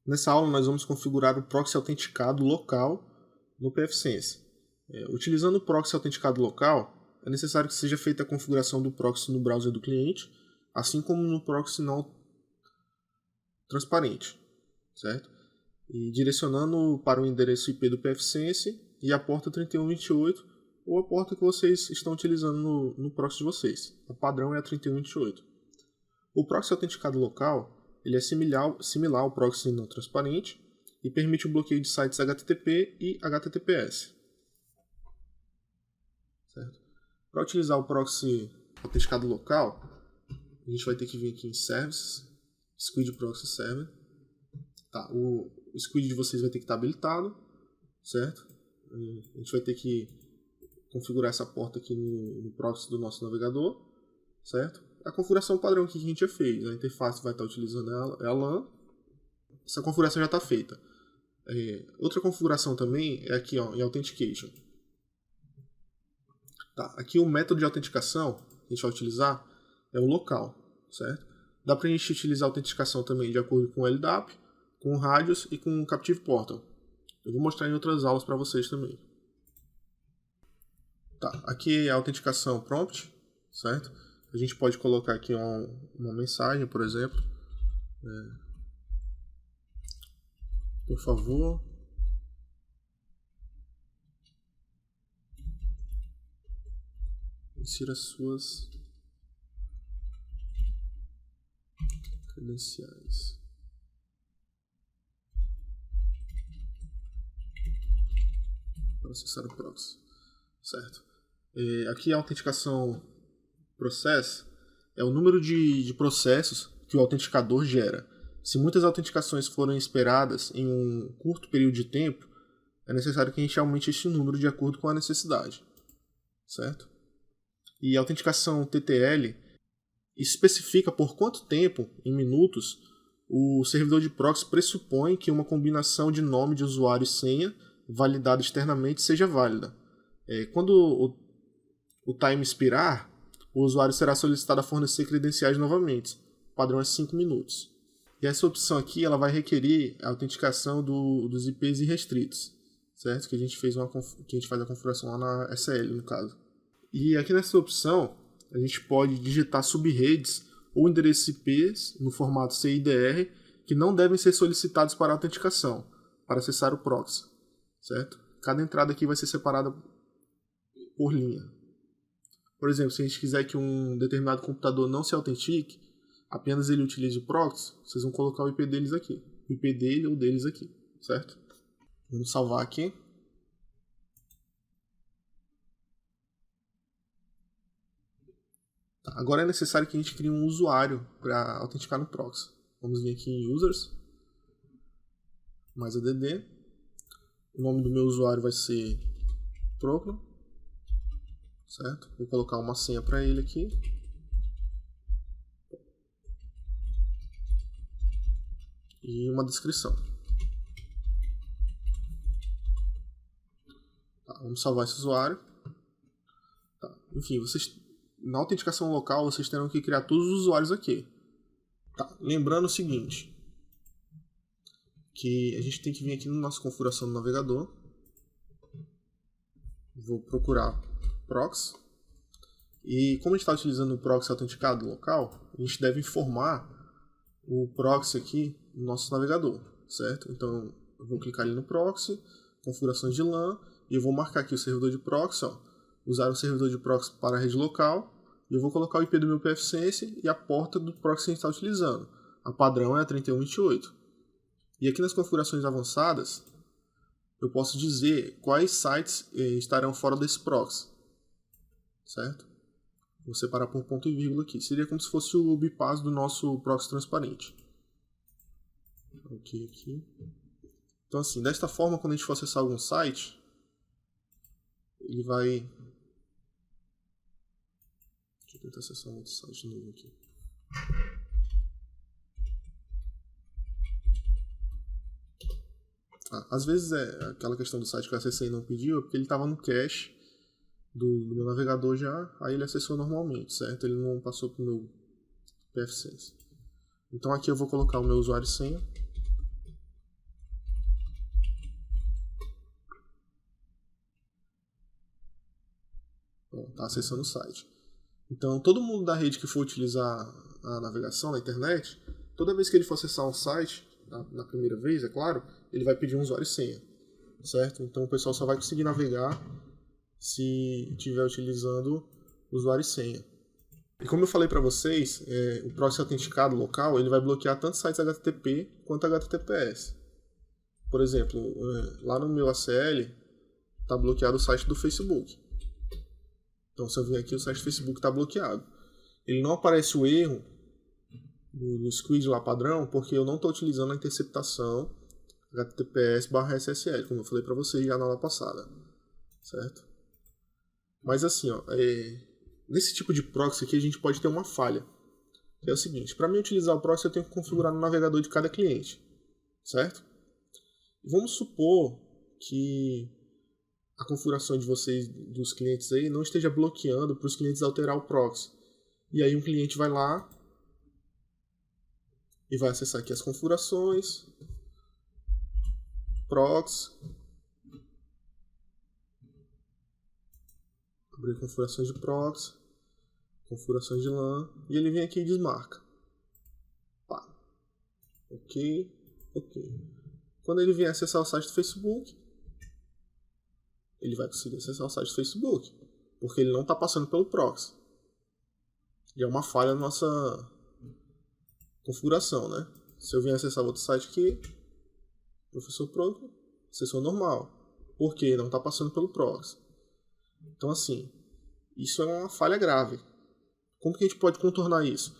Nessa aula nós vamos configurar o proxy autenticado local no pfSense. Utilizando o proxy autenticado local, é necessário que seja feita a configuração do proxy no browser do cliente, assim como no proxy não transparente, certo? E direcionando para o endereço IP do pfSense e a porta 3128 ou a porta que vocês estão utilizando no proxy de vocês. O padrão é a 3128. O proxy autenticado local ele é similar ao proxy não transparente e permite o bloqueio de sites HTTP e HTTPS. Para utilizar o proxy autenticado local, a gente vai ter que vir aqui em Services, Squid Proxy Server. Tá, o squid de vocês vai ter que estar habilitado, certo? A gente vai ter que configurar essa porta aqui no proxy do nosso navegador, certo? A configuração padrão que a gente já fez, a interface vai estar utilizando a LAN. Essa configuração já está feita. Outra configuração também é aqui ó, em Authentication. Tá, aqui o método de autenticação que a gente vai utilizar é o local, certo? Dá para a gente utilizar a autenticação também de acordo com o LDAP, com o Radius e com o Captive Portal. Eu vou mostrar em outras aulas para vocês também. Tá, aqui é a autenticação prompt, certo? A gente pode colocar aqui uma mensagem, por exemplo. Por favor, insira suas credenciais. Para acessar o proxy, certo? Aqui a autenticação process é o número de processos que o autenticador gera. Se muitas autenticações forem esperadas em um curto período de tempo, é necessário que a gente aumente esse número de acordo com a necessidade, certo? E a autenticação TTL especifica por quanto tempo, em minutos, o servidor de proxy pressupõe que uma combinação de nome de usuário e senha validada externamente seja válida. Quando o time expirar, o usuário será solicitado a fornecer credenciais novamente. O padrão é 5 minutos. E essa opção aqui ela vai requerir a autenticação dos IPs irrestritos, certo? Que a gente faz a configuração lá na SL, no caso. E aqui nessa opção, a gente pode digitar subredes ou endereços IPs no formato CIDR que não devem ser solicitados para autenticação, para acessar o proxy, certo? Cada entrada aqui vai ser separada por linha. Por exemplo, se a gente quiser que um determinado computador não se autentique, apenas ele utilize o proxy, vocês vão colocar o IP deles aqui. O IP dele ou deles aqui, certo? Vamos salvar aqui. Tá, agora é necessário que a gente crie um usuário para autenticar no proxy. Vamos vir aqui em Users, mais ADD. O nome do meu usuário vai ser Proclo. Certo? Vou colocar uma senha para ele aqui. E uma descrição. Tá, vamos salvar esse usuário. Tá, enfim, na autenticação local vocês terão que criar todos os usuários aqui. Tá, lembrando o seguinte, que a gente tem que vir aqui na nossa configuração do navegador. Vou procurar proxy. E como a gente está utilizando o proxy autenticado local, a gente deve informar o proxy aqui no nosso navegador, certo? Então eu vou clicar ali no proxy, configurações de LAN, e eu vou marcar aqui o servidor de proxy, ó, usar o servidor de proxy para a rede local, e eu vou colocar o IP do meu pfSense e a porta do proxy que a gente está utilizando. A padrão é a 3128. E aqui nas configurações avançadas, eu posso dizer quais sites estarão fora desse proxy, certo? Vou separar por ponto e vírgula aqui. Seria como se fosse o bypass do nosso proxy transparente. Ok, aqui. Então assim, desta forma, quando a gente for acessar algum site, ele vai... Deixa eu tentar acessar um outro site novo aqui. Às vezes aquela questão do site que eu acessei e não pediu, porque ele estava no cache do meu navegador já, aí ele acessou normalmente, certo? Ele não passou para o meu pfSense. Então aqui eu vou colocar o meu usuário e senha. está acessando o site. Então, todo mundo da rede que for utilizar a navegação na internet, toda vez que ele for acessar um site, na primeira vez, é claro, ele vai pedir um usuário e senha, certo? Então, o pessoal só vai conseguir navegar se estiver utilizando usuário e senha. E como eu falei para vocês, o proxy autenticado local ele vai bloquear tanto sites HTTP quanto HTTPS. Por exemplo, lá no meu ACL está bloqueado o site do Facebook. Então, se eu vir aqui, o site do Facebook está bloqueado. Ele não aparece o erro do squid lá padrão, porque eu não estou utilizando a interceptação HTTPS/SSL, como eu falei para vocês já na aula passada, certo? Mas assim, nesse tipo de proxy aqui a gente pode ter uma falha. Que é o seguinte, para mim utilizar o proxy eu tenho que configurar no navegador de cada cliente, certo? E vamos supor que a configuração de vocês, dos clientes aí, não esteja bloqueando para os clientes alterar o proxy. E aí um cliente vai lá e vai acessar aqui as configurações, proxy, abrir configurações de proxy, configurações de LAN, e ele vem aqui e desmarca. Pá. Ok. Quando ele vier acessar o site do Facebook, ele vai conseguir acessar o site do Facebook, porque ele não está passando pelo proxy. E é uma falha na nossa configuração, né? Se eu vier acessar outro site aqui, professor Pro, acessou normal, porque não está passando pelo proxy. Então, assim, isso é uma falha grave. Como que a gente pode contornar isso?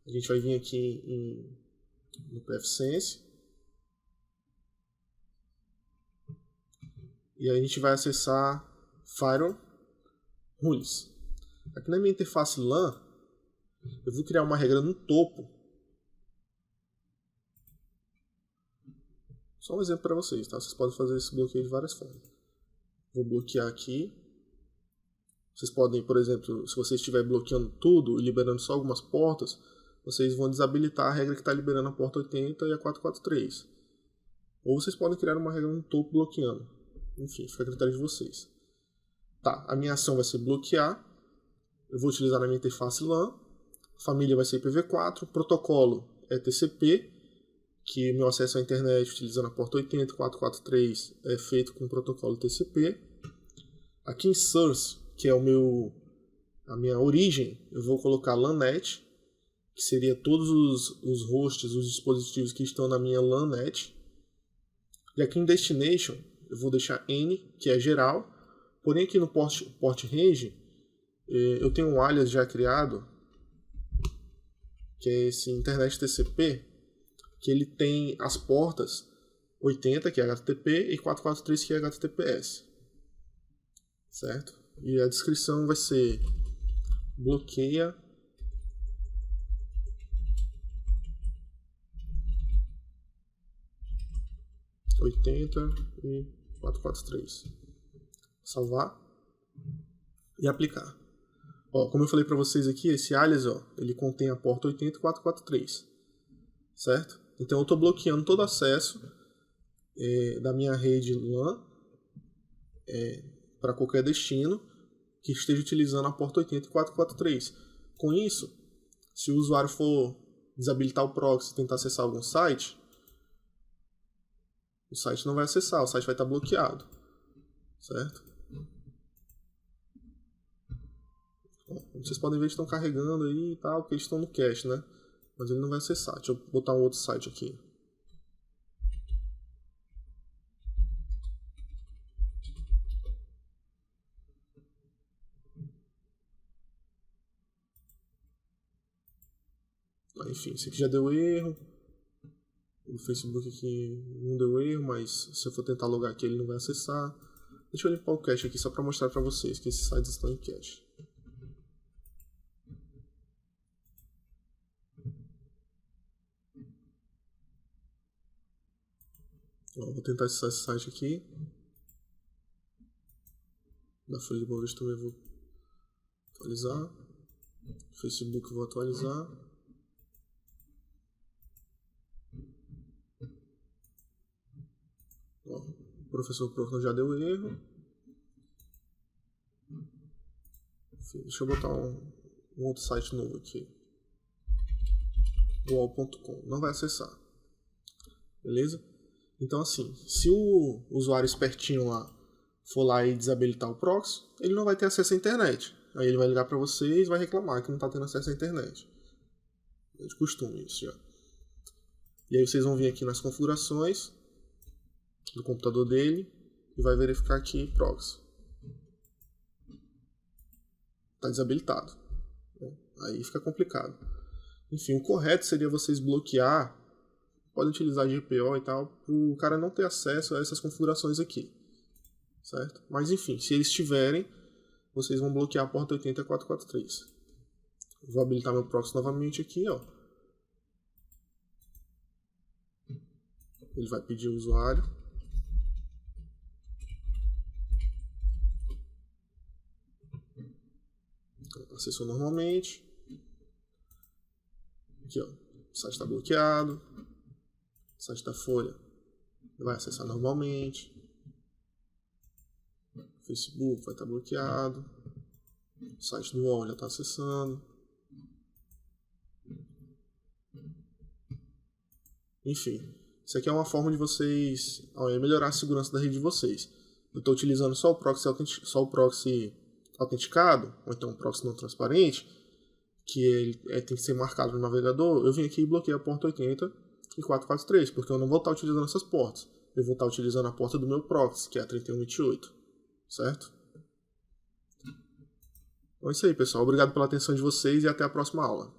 A gente vai vir aqui no pfSense e aí a gente vai acessar Firewall Rules. Aqui na minha interface LAN, eu vou criar uma regra no topo. Só um exemplo para vocês, tá? Vocês podem fazer esse bloqueio de várias formas. Vou bloquear aqui. Vocês podem, por exemplo, se você estiver bloqueando tudo e liberando só algumas portas, vocês vão desabilitar a regra que está liberando a porta 80 e a 443. Ou vocês podem criar uma regra no topo bloqueando. Enfim, fica a critério de vocês. Tá, a minha ação vai ser bloquear. Eu vou utilizar na minha interface LAN. Família vai ser IPv4. Protocolo é TCP, que meu acesso à internet utilizando a porta 80 e 443 é feito com o protocolo TCP. Aqui em source, que é a minha origem, eu vou colocar LANnet, que seria todos os hosts, os dispositivos que estão na minha LANnet. E aqui em destination, eu vou deixar N, que é geral. Porém aqui no port range, eu tenho um alias já criado, que é esse internet TCP, que ele tem as portas 80, que é HTTP, e 443, que é HTTPS. Certo? E a descrição vai ser bloqueia e 443. Salvar e aplicar. Como eu falei para vocês aqui, esse alias ele contém a porta 80 e 443. Certo? Então eu estou bloqueando todo acesso da minha rede LAN para qualquer destino que esteja utilizando a porta 80 e 443. Com isso, se o usuário for desabilitar o proxy e tentar acessar algum site, o site não vai acessar, o site vai estar bloqueado. Certo? Como vocês podem ver, eles estão carregando aí e tal, porque eles estão no cache, né? Mas ele não vai acessar. Deixa eu botar um outro site aqui. Enfim, esse aqui já deu erro. O Facebook aqui não deu erro, mas se eu for tentar logar aqui ele não vai acessar. Deixa eu limpar o cache aqui só para mostrar para vocês que esses sites estão em cache. Vou tentar acessar esse site aqui. Da folha de Bovespa também vou atualizar. Facebook vou atualizar. O professor Pro já deu erro. Enfim, deixa eu botar um outro site novo aqui. wall.com. Não vai acessar. Beleza? Então assim, se o usuário espertinho lá for lá e desabilitar o proxy, ele não vai ter acesso à internet. Aí ele vai ligar para vocês e vai reclamar que não está tendo acesso à internet. É de costume isso já. E aí vocês vão vir aqui nas configurações do computador dele e vai verificar aqui proxy. Está desabilitado. Aí fica complicado. Enfim, o correto seria vocês bloquear, podem utilizar GPO e tal, para o cara não ter acesso a essas configurações aqui. Certo? Mas enfim, se eles tiverem, vocês vão bloquear a porta 80.443. Vou habilitar meu proxy novamente aqui, ó. Ele vai pedir o usuário. Acessou normalmente. Aqui, ó. O site está bloqueado. O site da Folha vai acessar normalmente. O Facebook vai estar bloqueado. O site do UOL já está acessando. Enfim, isso aqui é uma forma de vocês melhorar a segurança da rede de vocês. Eu estou utilizando só o proxy autenticado, ou então o proxy não transparente, que ele tem que ser marcado no navegador. Eu vim aqui e bloqueei a porta 80 e 443, porque eu não vou estar utilizando essas portas. Eu vou estar utilizando a porta do meu proxy, que é a 3128, certo? Então é isso aí, pessoal. Obrigado pela atenção de vocês e até a próxima aula.